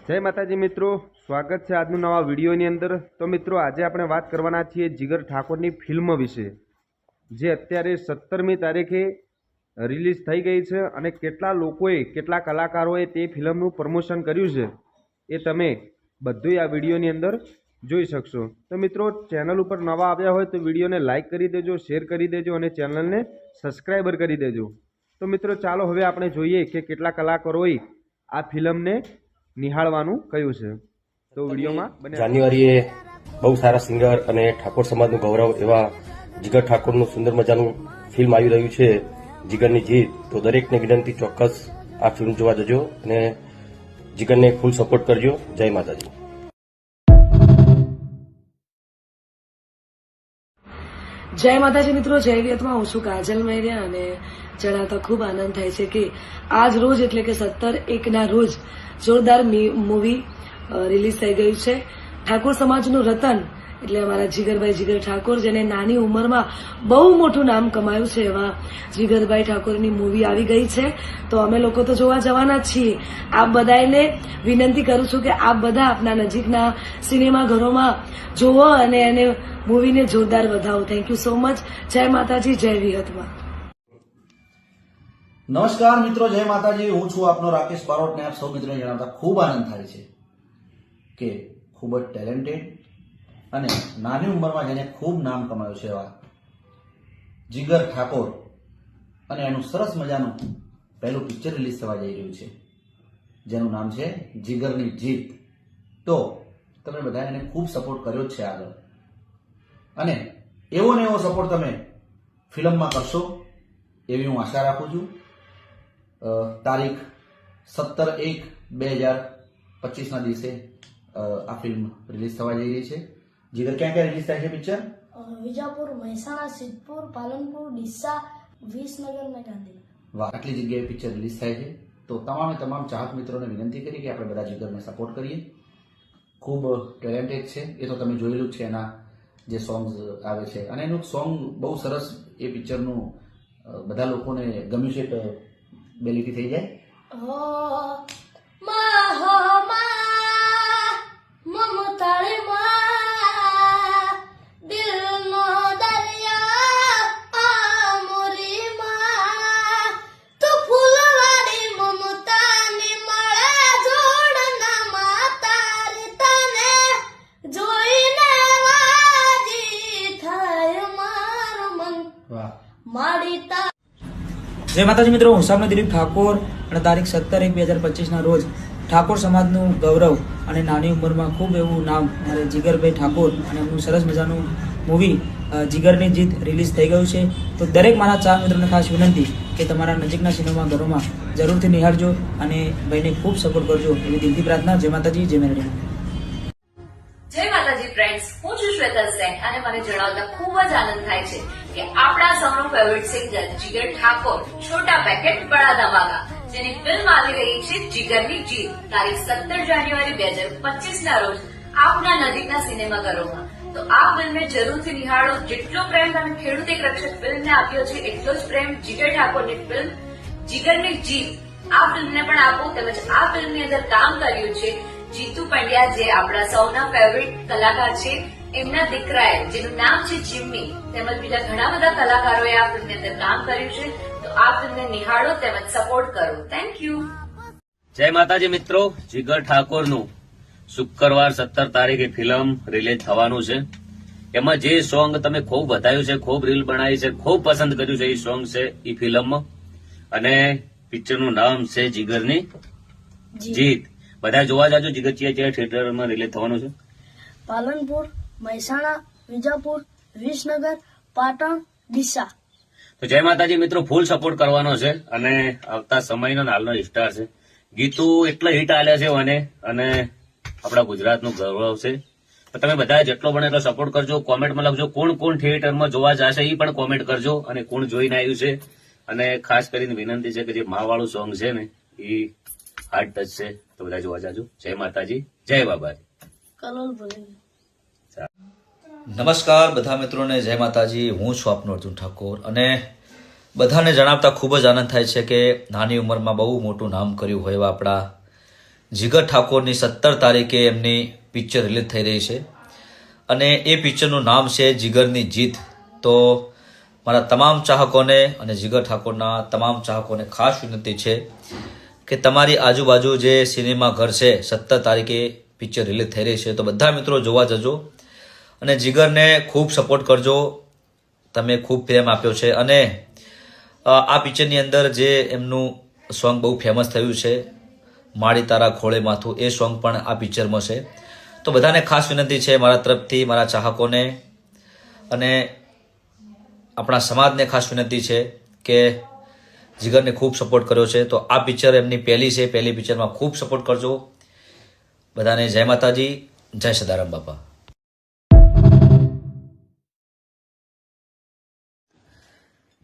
જય માતાજી મિત્રો, સ્વાગત છે આજનું નવા વિડીયોની અંદર। તો મિત્રો આજે આપણે વાત કરવાના છીએ જીગર ઠાકોરની ફિલ્મ વિશે, જે અત્યારે 17મી તારીખે રિલીઝ થઈ ગઈ છે અને કેટલા લોકોએ કેટલા કલાકારોએ તે ફિલ્મનું પ્રમોશન કર્યું છે એ તમે બધું આ વિડીયોની અંદર જોઈ શકશો। તો મિત્રો ચેનલ ઉપર નવા આવ્યા હોય તો વિડીયોને લાઇક કરી દેજો, શેર કરી દેજો અને ચેનલને સબસ્ક્રાઈબર કરી દેજો। તો મિત્રો ચાલો હવે આપણે જોઈએ કે કેટલા કલાકારોએ આ ફિલ્મને નિહાળવાનું કહ્યું છે। તો વિડીયોમાં જાન્યુઆરીએ બહુ સારા સિંગર અને ઠાકોર સમાજનું ગૌરવ એવા જીગર ઠાકોરનું સુંદર મજાનું ફિલ્મ આવી રહ્યું છે, જીગરની જીત। તો દરેકને વિનંતી ચોક્કસ આ ફિલ્મ જોવા જજો અને જીગરને ફૂલ સપોર્ટ કરજો। જય માતાજી। જય માતાજી મિત્રો, જય વિયતમાં હું છું કાજલ મહેરિયા અને જણાવતા ખૂબ આનંદ થાય છે કે આજ રોજ એટલે કે 17/1ના રોજ જોરદાર મૂવી રિલીઝ થઈ ગયું છે। ઠાકોર સમાજનું રતન એટલે અમારા જીગરભાઈ જીગર ઠાકોર, જેને નાની ઉંમરમાં બહુ મોટું નામ કમાયું છે, એવા જીગરભાઈ ઠાકોરની મૂવી આવી ગઈ છે। તો અમે લોકો તો જોવા જવાના જ છીએ। આપ બધાને વિનંતી કરું છું કે આપ બધા આપના નજીકના સિનેમાઘરોમાં જોવો અને એને મૂવીને જોરદાર વધાવો। Thank you so much. જય માતાજી, જય વિહતમાં। નમસ્કાર મિત્રો, જય માતાજી। હું છું આપનો રાકેશ બારોટ ને આપ સૌ મિત્રોને જણાવતા ખૂબ આનંદ થાય છે કે ખૂબ જ ટેલેન્ટેડ અને નાની ઉંમરમાં જેને ખૂબ નામ કમાયું છે એવા જીગર ઠાકોર અને એનું સરસ મજાનું પહેલું પિક્ચર રિલીઝ થવા જઈ રહ્યું છે, જેનું નામ છે જીગરની જીત। તો તમે બધા એને ખૂબ સપોર્ટ કર્યો જ છે આગળ, અને એવો ને એવો સપોર્ટ તમે ફિલ્મમાં કરશો એવી હું આશા રાખું છું। તારીખ 17/1/2025ના દિવસે આ ફિલ્મ રિલીઝ થવા જઈ રહી છે। જીગર ક્યાં ક્યાં રિલીઝ થાય છે પિક્ચર? વિજાપુર, મહેસાણા, સિદ્ધપુર, પાલનપુર, ડીસા, વિસનગર અને ગાંધીનગર। વાહ, આટલી જગ્યાએ પિક્ચર રિલીઝ થાય છે। તો તમામ ચાહક મિત્રોને વિનંતી કરી કે આપણે બધા જીગરને સપોર્ટ કરીએ। ખૂબ ટેલેન્ટેડ છે, એ તો તમે જોયેલું જ છે, એના જે સોંગ્સ આવે છે અને એનું સોંગ બહુ સરસ એ પિક્ચરનું બધા લોકોને ગમ્યું છે। તો બે લીટી થઈ જાય। જય માતાજી મિત્રો, હું સામે દિલીપ ઠાકોર અને તારીખ 17/1/2025ના રોજ ઠાકોર સમાજનું ગૌરવ અને નાની ઉંમરમાં ખૂબ એવું નામ મારે જીગરભાઈ ઠાકોર અને એમનું સરસ મજાનું મૂવી જીગરની જીત રિલીઝ થઈ ગયું છે। તો દરેક મારા ચાર મિત્રોને ખાસ વિનંતી કે તમારા નજીકના સિનેમાઘરોમાં જરૂરથી નિહાળજો અને ભાઈને ખૂબ સપોર્ટ કરજો એવી દિલથી પ્રાર્થના। જય માતાજી, જય મેરડી। જય માતાજી ફ્રેન્ડ્સ, હું છું શ્વેતા સેન અને મને જણાવતા ખૂબ જ આનંદ થાય છે કે આપણા સૌનો ફેવરિટ સિંગર જીગર ઠાકોર છોટા પેકેટ બડા ધમાકા, જેની ફિલ્મ આવી રહી છે જીગરની જીત, તારીખ 17 જાન્યુઆરી 2025ના રોજ આપના નજીકના સિનેમાઘરોમાં। તો આ ફિલ્મને જરૂરથી નિહાળો। જેટલો પ્રેમ તમે ખેડૂત એક રક્ષક ફિલ્મને આપ્યો છે, એટલો જ પ્રેમ જીગર ઠાકોરની ફિલ્મ જીગરની જીત આ ફિલ્મને પણ આપો। તેમજ આ ફિલ્મની અંદર કામ કર્યું છે જીતુ પંડ્યા, જે આપણા સૌના ફેવરિટ કલાકાર છે, એમના દીકરાએ, જેનું નામ છે જિમ્મી, તેમજ બીજા ઘણા બધા કલાકારોએ આ ફિલ્મની અંદર કામ કર્યું છે। તો આ ફિલ્મને નિહાળો તેમજ સપોર્ટ કરો। Thank you. જય માતાજી મિત્રો, જીગર ઠાકોરનું શુક્રવાર 17 તારીખે ફિલ્મ રિલીઝ થવાનું છે। એમાં જે સોંગ તમે ખૂબ બતાવ્યું છે, ખૂબ રીલ બનાવી છે, ખૂબ પસંદ કર્યું છે, એ સોંગ છે એ ફિલ્મમાં, અને પિક્ચરનું નામ છે જીગરની જીત। બધા જોવા જાજો। જીગર ચિયા થિયેટરમાં રિલીઝ થવાનું છે? પાલનપુર, મહેસાણા, વિજાપુર, વિસનગર, પાટણ, ડીસા। તો જય માતાજી મિત્રો, ફૂલ સપોર્ટ કરવાનો છે અને આવતા સમયનો હાલનો સ્ટાર છે। ગીતો એટલા હિટ આલ્યા છે અને આપણા ગુજરાતનું ગૌરવ છે। તો તમે બધા જેટલો બને એટલો સપોર્ટ કરજો। કોમેન્ટમાં લખજો કોણ કોણ થિયેટરમાં જોવા જશે, એ પણ કોમેન્ટ કરજો, અને કોણ જોઈને આવ્યું છે। અને ખાસ કરીને વિનંતી છે કે જે વાળું સોંગ છે ને એ હાર્ડ ટચ છે, તો બધા જોવા જાજો। જય માતાજી, જય બાબાજી। કલોલ બોલે। નમસ્કાર બધા મિત્રોને, જય માતાજી। હું છું આપનો અર્જુન ઠાકોર અને બધાને જણાવતા ખૂબ જ આનંદ થાય છે કે નાની ઉંમરમાં બહુ મોટું નામ કર્યું હોય એવા આપણા જીગર ઠાકોરની 17 તારીખે એમની પિક્ચર રિલીઝ થઈ રહી છે અને એ પિક્ચરનું નામ છે જીગરની જીત. તો મારા તમામ ચાહકોને અને જીગર ઠાકોરના તમામ ચાહકોને ખાસ વિનંતી છે કે તમારી આજુબાજુ જે સિનેમા ઘર છે 17 તારીખે પિક્ચર રિલીઝ થઈ રહી છે, તો બધા મિત્રો જોવા જજો અને જીગરને ખૂબ સપોર્ટ કરજો. તમે ખૂબ પ્રેમ આપ્યો છે અને આ પિક્ચરની અંદર જે એમનું સોંગ બહુ ફેમસ થયું છે, માળી તારા ખોળે માથું, એ સોંગ પણ આ પિક્ચરમાં છે. તો બધાને ખાસ વિનંતી છે મારા તરફથી, મારા ચાહકોને અને આપણા સમાજને ખાસ વિનંતી છે કે જીગરને ખૂબ સપોર્ટ કર્યો છે. તો આ પિક્ચર એમની પહેલી છે, પહેલી પિક્ચરમાં ખૂબ સપોર્ટ કરજો. બધાને જય માતાજી, જય સદારામ બાપા.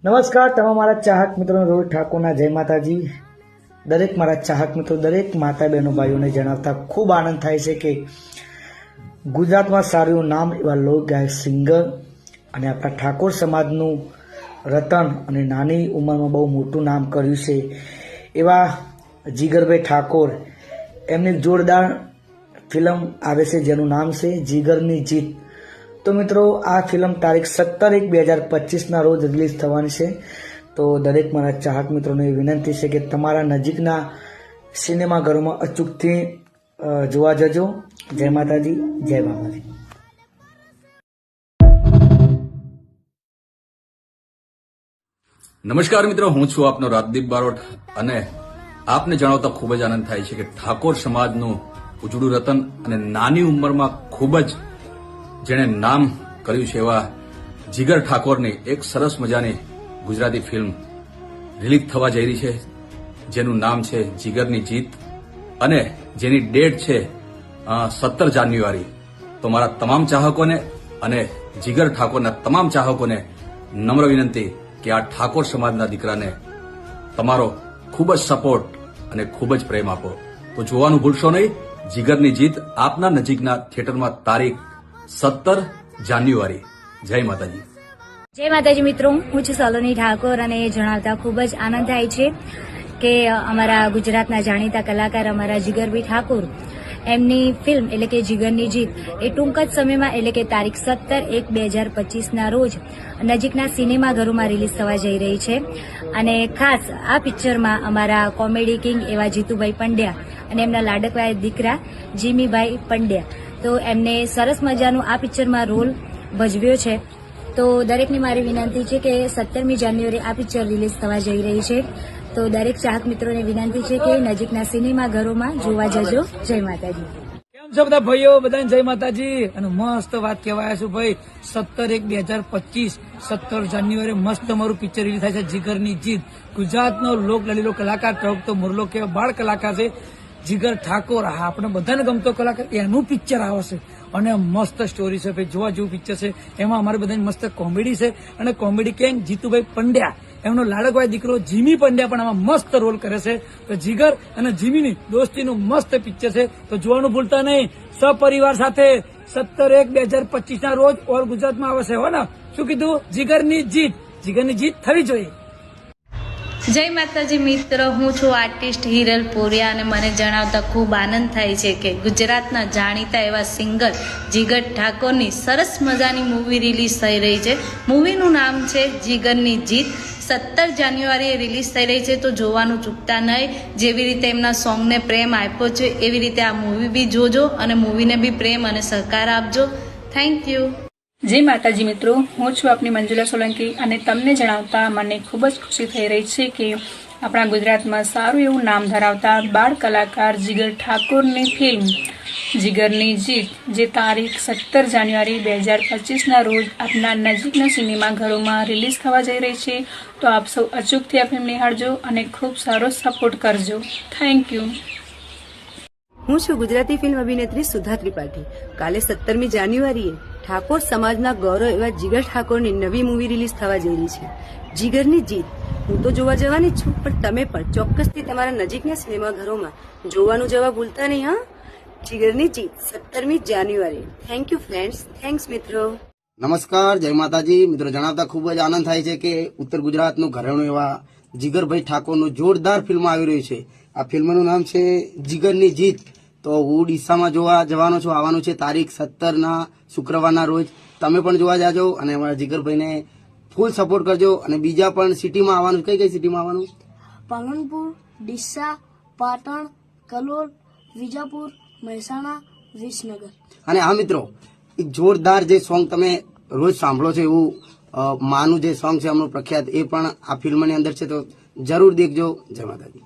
નમસ્કાર તમામ મારા ચાહક મિત્રોને રોહિત ઠાકોરના જય માતાજી. દરેક મારા ચાહક મિત્રો, દરેક માતા બહેનો ભાઈઓને જણાવતા ખૂબ આનંદ થાય છે કે ગુજરાતમાં સારું નામ એવા લોક ગાયક સિંગર અને આપણા ઠાકોર સમાજનું રતન અને નાની ઉંમરમાં બહુ મોટું નામ કર્યું છે એવા જીગરભાઈ ઠાકોર, એમની જોરદાર ફિલ્મ આવે છે જેનું નામ છે જીગરની જીત. તો મિત્રો આ ફિલ્મ તારીખ 17/1/2025 રોજ રિલીઝ થવાની છે. તો દરેક મારા ચાહક મિત્રોને વિનંતી છે કે તમારા નજીકના સિનેમાઘરોમાં અચૂકથી જોવા જજો. જય માતાજી, જય બાબાજી. નમસ્કાર મિત્રો, હું છું આપનો રાજદીપ બારોટ અને આપને જણાવતા ખૂબ જ આનંદ થાય છે કે ઠાકોર સમાજનું ઉજળું રતન અને નાની ઉંમરમાં ખૂબ જ જેણે નામ કર્યું છે એવા જીગર ઠાકોરની એક સરસ મજાની ગુજરાતી ફિલ્મ રિલીઝ થવા જઈ રહી છે, જેનું નામ છે જીગરની જીત અને જેની ડેટ છે 17 જાન્યુઆરી. તો મારા તમામ ચાહકોને અને જીગર ઠાકોરના તમામ ચાહકોને નમ્ર વિનંતી કે આ ઠાકોર સમાજના દીકરાને તમારો ખૂબ જ સપોર્ટ અને ખૂબ જ પ્રેમ આપો. તો જોવાનું ભૂલશો નહીં. જીગરની જીત આપના નજીકના થિયેટરમાં તારીખ 17 જાન્યુઆરી. જય માતાજી. જય માતાજી મિત્રો, હું છું સલોની ઠાકોર અને જણાવતા ખૂબ જ આનંદ થાય છે કે અમારા ગુજરાતના જાણીતા કલાકાર અમારા જીગરભાઈ ઠાકોર એમની ફિલ્મ એટલે કે જીગરની જીત એ ટૂંક જ સમયમાં એટલે કે તારીખ 17/1/2025 રોજ નજીકના સિનેમાઘરોમાં રિલીઝ થવા જઈ રહી છે. અને ખાસ આ પિક્ચરમાં અમારા કોમેડી કિંગ એવા જીતુભાઈ પંડ્યા અને એમના લાડકવાય દીકરા જીમીભાઈ પંડ્યા, તો એમને સરસ મજાનું આ પિક્ચરમાં રોલ ભજવ્યો છે. તો દરેકને મારી વિનંતી છે કે 17મી જાન્યુઆરી આ પિક્ચર રિલીઝ થવા જઈ રહી છે. તો દરેક ચાહક મિત્રોને વિનંતી છે કે નજીકના સિનેમાઘરોમાં જોવા જજો. જય માતાજી. કેમ છો બધા ભાઈઓ? બધાને જય માતાજી. અને મસ્ત વાત કહેવાય છે ભાઈ, 17/1/2025 17 જાન્યુઆરી મસ્ત તમારું પિક્ચર રિલીઝ થાય છે જીગરની જીત. ગુજરાતનો લોક લલીલો કલાકાર, ટોકતો મુરલો કે બાળ કલાકાર છે જીગર ઠાકોર. આપણે બધાને ગમતો કલાકાર, એનું પિક્ચર આવશે અને મસ્ત સ્ટોરી છે ભાઈ, જોવા જેવું પિક્ચર છે. એમાં અમારે બધાની મસ્ત કોમેડી છે અને કોમેડી કેમ જીતુભાઈ પંડ્યા, એમનો લાડકવાય દીકરો જીમી પંડ્યા પણ આમાં મસ્ત રોલ કરે છે. તો જીગર અને જીમીની દોસ્તીનું મસ્ત પિક્ચર છે, તો જોવાનું ભૂલતા નહીં. સપરિવાર સાથે 17/1/2025 રોજ ઓલ ગુજરાતમાં આવે છે. હો ને, શું કીધું? જીગરની જીત. જીગરની જીત થવી જોઈએ. જય માતાજી મિત્રો, હું છું આર્ટિસ્ટ હિરલ પોરિયા અને મને જણાવતા ખૂબ આનંદ થાય છે કે ગુજરાતના જાણીતા એવા સિંગર જીગર ઠાકોરની સરસ મજાની મૂવી રિલીઝ થઈ રહી છે. મૂવીનું નામ છે જીગરની જીત. 17 જાન્યુઆરીએ રિલીઝ થઈ રહી છે, તો જોવાનું ચૂકતા નહીં. જેવી રીતે એમના સોંગને પ્રેમ આપ્યો છે એવી રીતે આ મૂવી બી જોજો અને મૂવીને બી પ્રેમ અને સહકાર આપજો. Thank you. જય માતાજી મિત્રો, હું છું આપની મંજુલા સોલંકી અને તમને જણાવતા મને ખૂબ જ ખુશી થઈ રહી છે કે આપણા ગુજરાતમાં સારું એવું નામ ધરાવતા બાળ કલાકાર જીગર ઠાકોરની ફિલ્મ જીગરની જીત જે તારીખ 17 જાન્યુઆરી 2025 રોજ આપના નજીકના સિનેમાઘરોમાં રિલીઝ થવા જઈ રહી છે. તો આપ સૌ અચૂકથી આ ફિલ્મ નિહાળજો અને ખૂબ સારો સપોર્ટ કરજો. Thank you. હું છું ગુજરાતી ફિલ્મ અભિનેત્રી સુધા ત્રિપાઠી. કાલે 17મી જાન્યુઆરીએ ઠાકોર સમાજના ગૌરવ એવા જીગર ઠાકોરની નવી મૂવી રિલીઝ થવા જઈ રહી છે, જીગરની જીત. હું તો જોવા જવાની જ છું, પણ તમે પણ ચોક્કસથી તમારા નજીકના સિનેમાઘરોમાં જોવાનું જવા ભૂલતા નહીં. હા, જીગરની જીત 17મી જાન્યુઆરી. Thank you friends. થેન્ક્સ મિત્રો. નમસ્કાર, જય માતાજી મિત્રો. જણાવતા ખૂબ જ આનંદ થાય છે કે ઉત્તર ગુજરાતનું ઘરેણું એવા જીગરભાઈ ઠાકોરનું જોરદાર ફિલ્મ આવી રહ્યું છે આ ફિલ્મનું નામ છે જીગરની જીત. તો હું ડીસામાં જોવા જવાનો છું. આવવાનું છે તારીખ 17 શુક્રવારના રોજ. તમે પણ જોવા જાજો અને અમારા જીગરભાઈને ફૂલ સપોર્ટ કરજો. અને બીજા પણ સિટીમાં આવવાનું. કઈ કઈ સિટીમાં આવવાનું? પાલનપુર, ડીસા, પાટણ, કલોલ, વિજાપુર, મહેસાણા, વિસનગર. અને હા મિત્રો, એક જોરદાર જે સોંગ તમે રોજ સાંભળો છો એવું માનું જે સોંગ છે એમનું પ્રખ્યાત, એ પણ આ ફિલ્મની અંદર છે. તો જરૂર દેખજો. જય માતાજી.